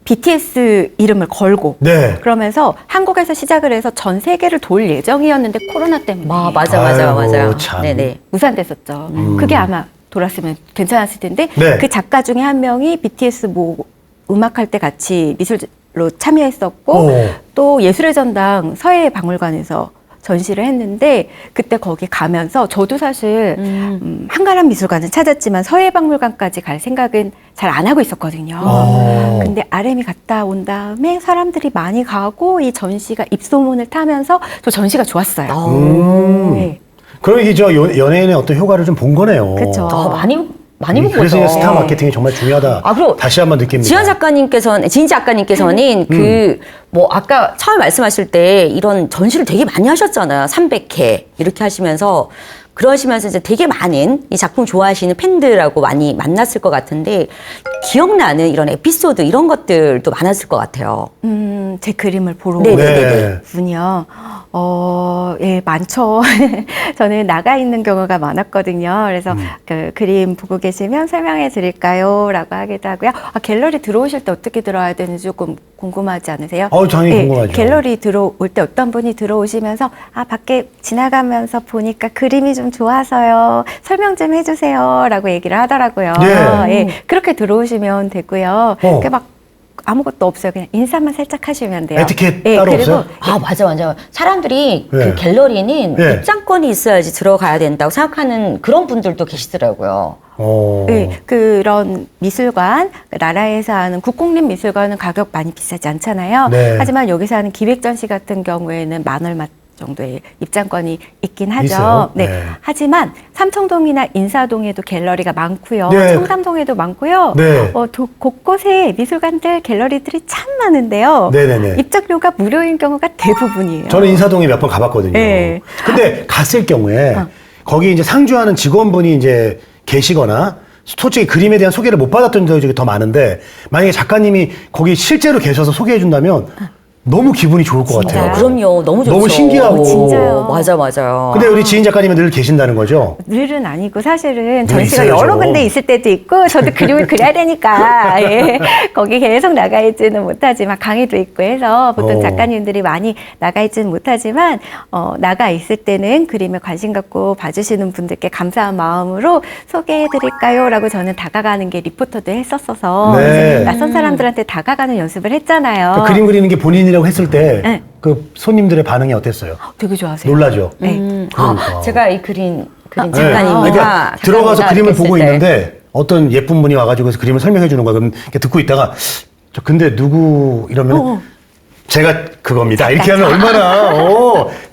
BTS 이름을 걸고. 네. 그러면서 한국에서 시작을 해서 전 세계를 돌 예정이었는데 코로나 때문에 맞아. 아이고, 참. 무산됐었죠. 그게 아마 돌았으면 괜찮았을 텐데 네. 그 작가 중에 한 명이 BTS 뭐 음악할 때 같이 미술로 참여했었고 또 예술의 전당 서해박물관에서 전시를 했는데 그때 거기 가면서 저도 사실 한가람 미술관은 찾았지만 서해박물관까지 갈 생각은 잘 안 하고 있었거든요. 근데 RM이 갔다 온 다음에 사람들이 많이 가고 이 전시가 입소문을 타면서 저 전시가 좋았어요. 네. 그럼 이게 저 연예인의 어떤 효과를 좀 본 거네요. 그쵸. 많이 본 그래서 거죠. 스타 마케팅이 정말 중요하다. 그리고 다시 한번 느낍니다. 지은 작가님께서는 뭐 아까 처음 말씀하실 때 이런 전시를 되게 많이 하셨잖아요. 300회 이렇게 하시면서 그러시면서 이제 되게 많은 이 작품 좋아하시는 팬들하고 많이 만났을 것 같은데 기억나는 이런 에피소드 이런 것들도 많았을 것 같아요. 제 그림을 보러 네, 온 네. 분이요. 예, 많죠. 저는 나가 있는 경우가 많았거든요. 그래서 그 그림 보고 계시면 설명해 드릴까요? 라고 하기도 하고요. 갤러리 들어오실 때 어떻게 들어와야 되는지 조금 궁금하지 않으세요? 당연히 예, 궁금하죠. 갤러리 들어올 때 어떤 분이 들어오시면서 밖에 지나가면서 보니까 그림이 좀 좋아서요. 설명 좀 해주세요. 라고 얘기를 하더라고요. 네. 예, 그렇게 들어오시면 되고요. 그러니까 막 아무것도 없어요. 그냥 인사만 살짝 하시면 돼요. 에티켓 예, 따로 그리고 없어요? 맞아. 사람들이 네. 그 갤러리는 네. 입장권이 있어야지 들어가야 된다고 생각하는 그런 분들도 계시더라고요. 네, 그런 미술관, 나라에서 하는 국공립미술관은 가격 많이 비싸지 않잖아요. 네. 하지만 여기서 하는 기획전시 같은 경우에는 만 얼마 정도의 입장권이 있긴 하죠. 있어요? 네. 네. 하지만 삼청동이나 인사동에도 갤러리가 많고요. 네. 청담동에도 많고요. 네. 곳곳에 미술관들, 갤러리들이 참 많은데요. 네네네. 입장료가 무료인 경우가 대부분이에요. 저는 인사동에 몇 번 가봤거든요. 네. 근데 갔을 경우에 거기 이제 상주하는 직원분이 이제 계시거나 솔직히 그림에 대한 소개를 못 받았던 적이 더 많은데 만약에 작가님이 거기 실제로 계셔서 소개해 준다면 너무 기분이 좋을 것 같아요. 그럼요. 너무 좋죠. 너무 신기하고. 진짜요. 맞아요. 근데 우리 지인 작가님은 늘 계신다는 거죠? 늘은 아니고 사실은 늘 전시가 있어야죠. 여러 군데 있을 때도 있고 저도 그림을 그려야 되니까 예, 거기 계속 나가 있지는 못하지만 강의도 있고 해서 보통 작가님들이 많이 나가 있지는 못하지만 나가 있을 때는 그림에 관심 갖고 봐주시는 분들께 감사한 마음으로 소개해드릴까요? 라고 저는 다가가는 게 리포터도 했었어서 네. 그래서 낯선 사람들한테 다가가는 연습을 했잖아요. 그 그림 그리는 게 본인이라고 했을 때 네. 그 손님들의 반응이 어땠어요? 되게 좋아하세요. 놀라죠? 네. 그러니까. 제가 이 그린 네. 작가님과 그러니까 들어가서 그림을 이렇게 보고 했을 때 있는데 어떤 예쁜 분이 와가지고 그래서 그림을 설명해 주는 거야. 그럼 이렇게 듣고 있다가 저 근데 누구 이러면 제가 그겁니다. 이렇게 하면 얼마나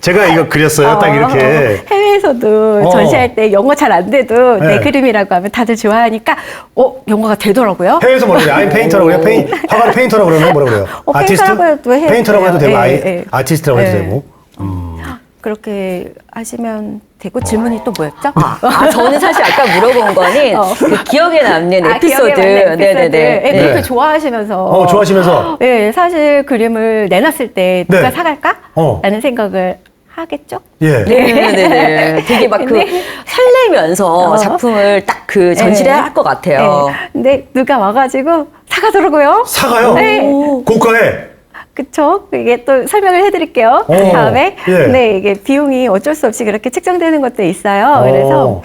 제가 이거 그렸어요. 딱 이렇게. 해외에서도 전시할 때 영어 잘 안 돼도 네. 내 그림이라고 하면 다들 좋아하니까 영어가 되더라고요. 해외에서 뭐라 그래요? 아임 페인터라고 그래요? 화가를 페인터라고 그러면 뭐라 그래요? 페인터라고 해도 해도 페인터라고 해도 되고 돼요. 예. 아티스트라고 해도 예. 되고. 그렇게 하시면 되고 질문이 또 뭐였죠? 저는 사실 아까 물어본 거는 그 기억에 남는 에피소드. 기억에 남는 에피소드. 네네네. 예, 그렇게 네. 좋아하시면서 좋아하시면서. 예, 사실 그림을 내놨을 때 누가 네. 사갈까? 라는 생각을 하겠죠? 예. 네네네. 되게 막 그 근데- 설레면서 작품을 딱 그 전시를 네. 할 것 같아요. 네. 근데 누가 와가지고 사가더라고요. 사가요? 네. 고가에. 그쵸? 이게 또 설명을 해드릴게요. 다음에. 예. 근데 이게 비용이 어쩔 수 없이 그렇게 책정되는 것도 있어요. 그래서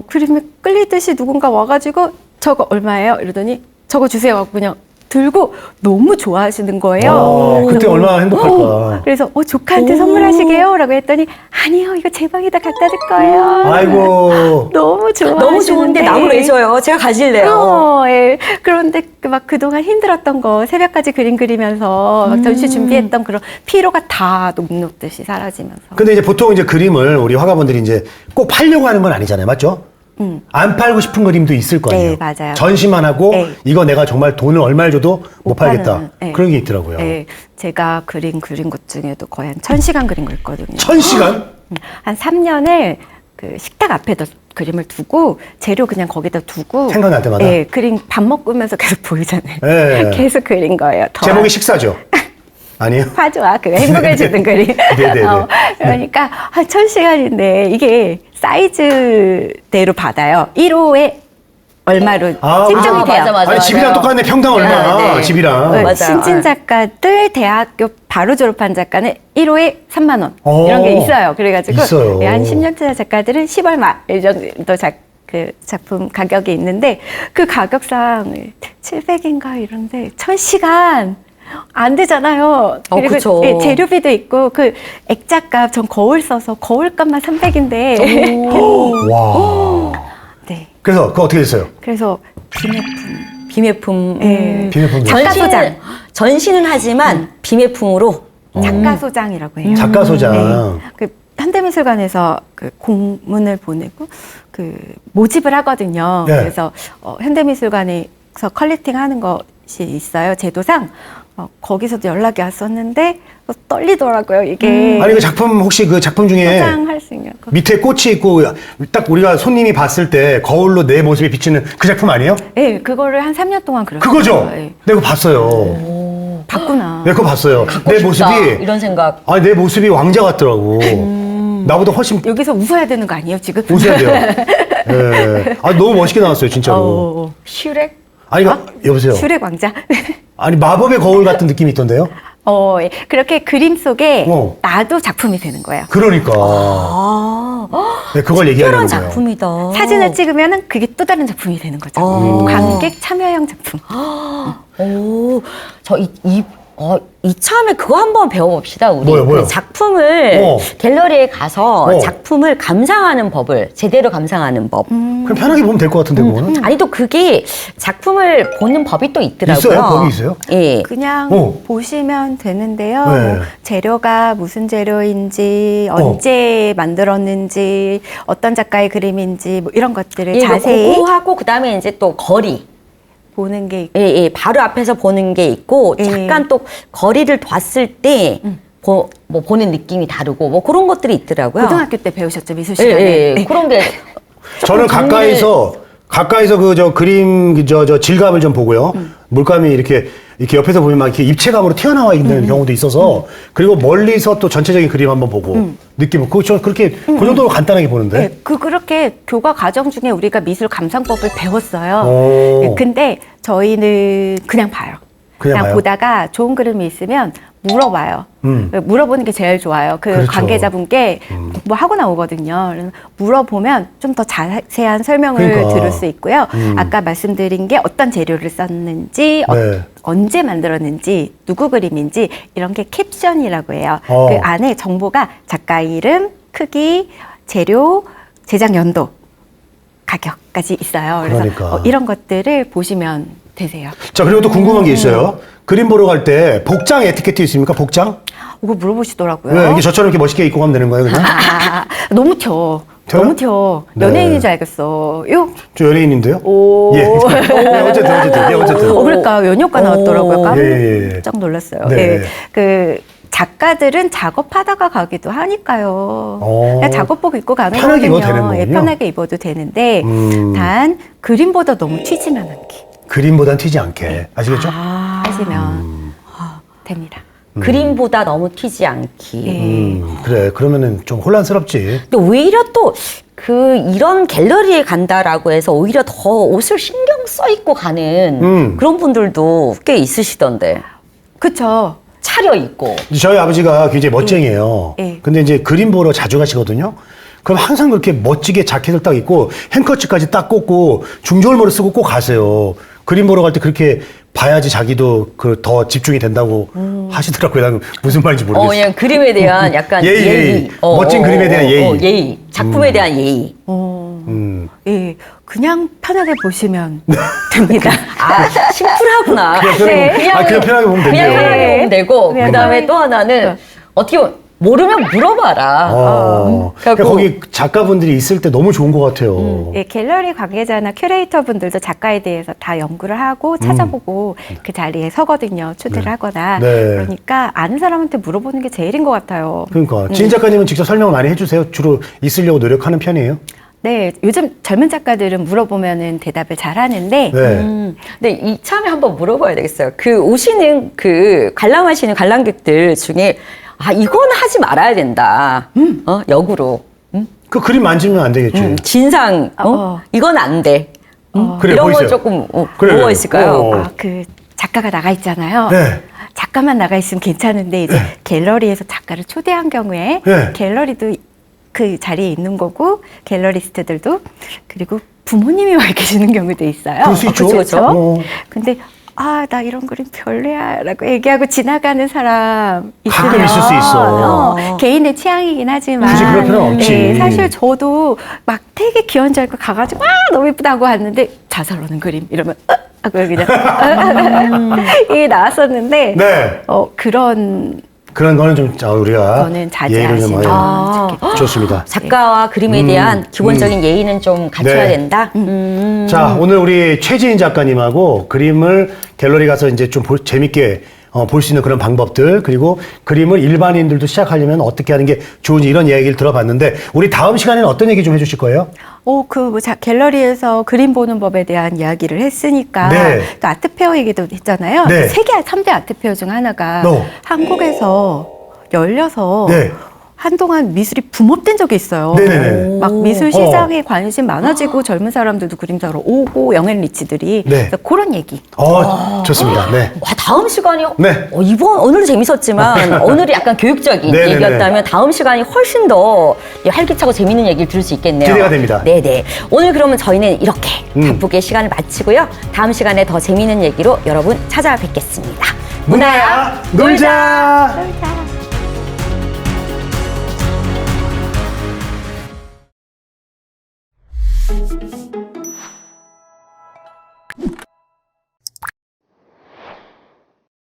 그림에 끌리듯이 누군가 와가지고 저거 얼마예요? 이러더니 저거 주세요. 하고 그냥 들고 너무 좋아하시는 거예요. 그때 그래서 얼마나 행복할까. 그래서 조카한테 선물하시게요? 라고 했더니 아니요. 이거 제 방에다 갖다 줄 거예요. 아이고. 너무 좋아. 너무 좋은데 나무를 왜 줘요? 제가 가질래요. 예. 그런데 막 그동안 힘들었던 거 새벽까지 그림 그리면서 막 전시 준비했던 그런 피로가 다 녹록듯이 사라지면서. 근데 이제 보통 이제 그림을 우리 화가분들이 이제 꼭 팔려고 하는 건 아니잖아요. 맞죠? 안 팔고 싶은 그림도 있을 거 아니에요. 네, 맞아요. 전시만 하고 네. 이거 내가 정말 돈을 얼마를 줘도 못 팔겠다. 파는, 네. 그런 게 있더라고요. 네, 제가 그린 것 중에도 거의 한 1000시간 그린 거 있거든요. 1000시간? 한 3년을 그 식탁 앞에다 그림을 두고 재료 그냥 거기다 두고 생각날 때마다? 네, 그림 밥 먹으면서 계속 보이잖아요. 네. 계속 그린 거예요. 제목이 식사죠? 아니에요? 파주와 그 행복을 주는 그림. 네네네. 그러니까 한 1000시간인데 이게 사이즈대로 받아요. 1호에 얼마로 책정이 돼요. 맞아. 아니 집이랑 똑같네. 평당 얼마? 네. 집이랑. 맞아요. 신진 작가들 대학교 바로 졸업한 작가는 1호에 3만 원 이런 게 있어요. 그래가지고 있어요. 한 10년차 작가들은 10얼마 이 정도 그 작품 가격이 있는데 그 가격상 700인가 이런데 1000시간 안 되잖아요. 그리고 그쵸. 예, 재료비도 있고 그 액자값 전 거울 써서 거울값만 300인데 와. 네. 그래서 그거 어떻게 됐어요? 그래서 기념품 비매품. 예. 비매품 작가 소장. 전시는 하지만 비매품으로. 작가 소장이라고 해요. 작가 소장. 네. 그 현대미술관에서 그 공문을 보내고 그 모집을 하거든요. 네. 그래서 현대미술관에서 컬렉팅 하는 것이 있어요. 제도상. 거기서도 연락이 왔었는데 떨리더라고요. 이게 아니 그 작품 혹시 그 작품 중에 소장할 수 있냐고. 밑에 꽃이 있고 딱 우리가 손님이 봤을 때 거울로 내 모습이 비치는 그 작품 아니에요? 네, 그거를 한 3년 동안 그렸어요. 그거죠? 네. 내가 그거 봤어요. 봤구나. 내가 그거 봤어요. 내 싶다, 모습이 이런 생각. 아니 내 모습이 왕자 같더라고. 나보다 훨씬 여기서 웃어야 되는 거 아니에요, 지금? 웃어야 돼요. 예. 아 너무 멋있게 나왔어요, 진짜로. 슈렉? 아니 여보세요. 슈렉 왕자. 아니 마법의 거울 같은 느낌이 있던데요? 예. 그렇게 그림 속에 어. 나도 작품이 되는 거예요. 그러니까 네, 그걸 얘기하려는 특별한 거예요. 작품이다. 사진을 찍으면 그게 또 다른 작품이 되는 거죠. 관객 참여형 작품. 오, 이참에 그거 한번 배워봅시다, 우리. 뭐요? 그 작품을, 어. 갤러리에 가서 어. 작품을 감상하는 법을, 제대로 감상하는 법. 그럼 편하게 보면 될 것 같은데 그거는? 아니, 또 그게 작품을 보는 법이 또 있더라고요. 있어요? 법이 있어요? 예. 그냥 어. 보시면 되는데요. 네. 뭐 재료가 무슨 재료인지, 언제 만들었는지, 어떤 작가의 그림인지, 뭐 이런 것들을 예, 자세히 그거 하고, 그 다음에 이제 또 거리. 보는 게 있고. 예, 바로 앞에서 보는 게 있고, 예. 잠깐 또 거리를 뒀을 때, 보는 느낌이 다르고, 뭐 그런 것들이 있더라고요. 고등학교 때 배우셨죠, 미술 예, 시간에. 예, 네. 그런 게. 저는 가까이서 그 저 그림 저 질감을 좀 보고요. 물감이 이렇게 옆에서 보면 막 이렇게 입체감으로 튀어나와 있는 경우도 있어서 그리고 멀리서 또 전체적인 그림 한번 보고 느낌을 저 그렇게 그 정도로 간단하게 보는데. 네, 그렇게 교과 과정 중에 우리가 미술 감상법을 배웠어요. 오. 네, 근데 저희는 그냥 봐요. 그냥 봐요? 보다가 좋은 그림이 있으면 물어봐요. 물어보는 게 제일 좋아요. 그 그렇죠. 관계자분께 뭐 하고 나오거든요. 그래서 물어보면 좀 더 자세한 설명을 그러니까. 들을 수 있고요. 아까 말씀드린 게 어떤 재료를 썼는지, 네. 언제 만들었는지, 누구 그림인지 이런 게 캡션이라고 해요. 어. 그 안에 정보가 작가 이름, 크기, 재료, 제작 연도, 가격까지 있어요. 그래서 그러니까. 이런 것들을 보시면 되세요. 자 그리고 또 궁금한 게 있어요. 그림 보러 갈 때 복장 에티켓트 있습니까? 복장? 이거 물어보시더라고요. 왜 이렇게 저처럼 이렇게 멋있게 입고 가면 되는 거예요, 그냥? 너무 튀어. 튀어요? 너무 튀어. 네. 연예인인 줄 알겠어. 요. 저 연예인인데요? 오. 예. 어쨌든. 그러니까 연효과 나왔더라고요. 깜짝 예. 놀랐어요. 네. 예. 그 작가들은 작업하다가 가기도 하니까요. 그냥 작업복 입고 가는 편하게 입어도 되는 거거든요. 예, 거군요. 편하게 입어도 되는데 단 그림보다 너무 튀지만 않게 그림보단 튀지 않게. 아시겠죠? 하시면 됩니다. 그림보다 너무 튀지 않기. 네. 그래. 그러면은 좀 혼란스럽지. 근데 오히려 또 이런 갤러리에 간다라고 해서 오히려 더 옷을 신경 써 입고 가는 그런 분들도 꽤 있으시던데. 그쵸. 차려 입고. 저희 아버지가 굉장히 멋쟁이에요. 예. 근데 이제 그림 보러 자주 가시거든요. 그럼 항상 그렇게 멋지게 자켓을 딱 입고 행커치까지 딱 꽂고 중절모를 쓰고 꼭 가세요. 그림 보러 갈 때 그렇게 봐야지 자기도 더 집중이 된다고 하시더라고요. 나는 무슨 말인지 모르겠어요. 그냥 그림에 대한 약간 예의, 예의. 예의. 멋진 그림에 대한 예의. 예의. 작품에 대한 예의. 예, 그냥 편하게 보시면 됩니다. 심플하구나. 그냥 편하게 보면 그냥 된대요. 편하게 보면 되고, 그냥 그 다음에 편하게- 또 하나는 어떻게 보면 모르면 물어봐라. 그러니까 그래갖고- 거기 작가분들이 있을 때 너무 좋은 것 같아요. 예, 갤러리 관계자나 큐레이터 분들도 작가에 대해서 다 연구를 하고 찾아보고 그 자리에 서거든요. 초대를 하거나. 네. 그러니까 아는 사람한테 물어보는 게 제일인 것 같아요. 그러니까 지인 작가님은 직접 설명을 많이 해주세요. 주로 있으려고 노력하는 편이에요. 네, 요즘 젊은 작가들은 물어보면은 대답을 잘 하는데 네. 근데 이참에 한번 물어봐야 되겠어요. 오시는 관람하시는 관람객들 중에, 이건 하지 말아야 된다. 역으로. 그 그림 만지면 안 되겠지. 진상, 이건 안 돼. 그래, 이런 뭐 거 있어요? 조금, 그래, 뭐가 그래. 있을까요? 그 작가가 나가 있잖아요. 네. 작가만 나가 있으면 괜찮은데 이제 갤러리에서 작가를 초대한 경우에 네. 갤러리도 그 자리에 있는 거고 갤러리스트들도 그리고 부모님이 와 계시는 경우도 있어요. 그럴 수 있죠. 그렇죠. 어. 근데 나 이런 그림 별로야라고 얘기하고 지나가는 사람 있으면 가끔 있을 수 있어. 개인의 취향이긴 하지만 굳이 그럴 필요는 없지. 네, 사실 저도 막 되게 귀여운 줄 알고 가가지고 너무 예쁘다고 왔는데 자살하는 그림 이러면 하고 그냥 이게 나왔었는데 네. 그런 거는 좀 우리가 거는 예의를 좀 자제하시면 좋겠다. 좋습니다. 작가와 그림에 대한 기본적인 예의는 좀 갖춰야 네. 된다. 자, 오늘 우리 최지인 작가님하고 그림을 갤러리 가서 이제 좀 재밌게 볼 수 있는 그런 방법들, 그리고 그림을 일반인들도 시작하려면 어떻게 하는 게 좋은지 이런 이야기를 들어봤는데, 우리 다음 시간에는 어떤 얘기 좀 해주실 거예요? 갤러리에서 그림 보는 법에 대한 이야기를 했으니까 네. 또 아트페어 얘기도 했잖아요. 네. 세계 3대 아트페어 중 하나가 어. 한국에서 열려서 네. 한동안 미술이 붐업된 적이 있어요. 네네네. 막 미술 시장에 관심 많아지고 젊은 사람들도 그림 사러 오고 영앤 리치들이 네. 그래서 그런 얘기. 좋습니다. 네. 와, 다음 시간이 네. 오늘도 재밌었지만 오늘이 약간 교육적인 네네네. 얘기였다면 다음 시간이 훨씬 더 활기차고 재밌는 얘기를 들을 수 있겠네요. 기대가 됩니다. 네네. 오늘 그러면 저희는 이렇게 바쁘게 시간을 마치고요. 다음 시간에 더 재밌는 얘기로 여러분 찾아뵙겠습니다. 문화야 놀자! 놀자.